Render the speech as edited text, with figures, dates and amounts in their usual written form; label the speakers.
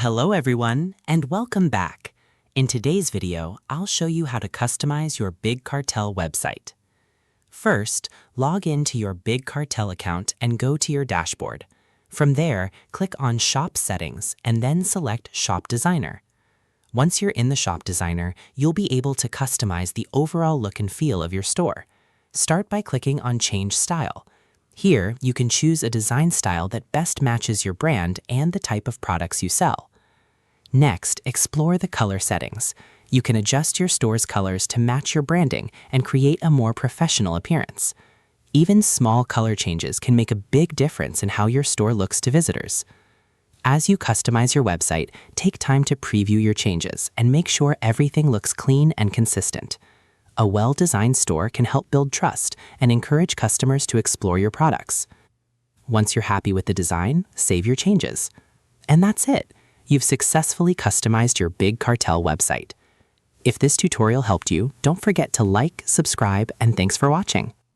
Speaker 1: Hello everyone, and welcome back. In today's video, I'll show you how to customize your Big Cartel website. First, log in to your Big Cartel account and go to your dashboard. From there, click on Shop Settings and then select Shop Designer. Once you're in the Shop Designer, you'll be able to customize the overall look and feel of your store. Start by clicking on Change Style. Here, you can choose a design style that best matches your brand and the type of products you sell. Next, explore the color settings. You can adjust your store's colors to match your branding and create a more professional appearance. Even small color changes can make a big difference in how your store looks to visitors. As you customize your website, take time to preview your changes and make sure everything looks clean and consistent. A well-designed store can help build trust and encourage customers to explore your products. Once you're happy with the design, save your changes. And that's it. You've successfully customized your Big Cartel website. If this tutorial helped you, don't forget to like, subscribe, and thanks for watching.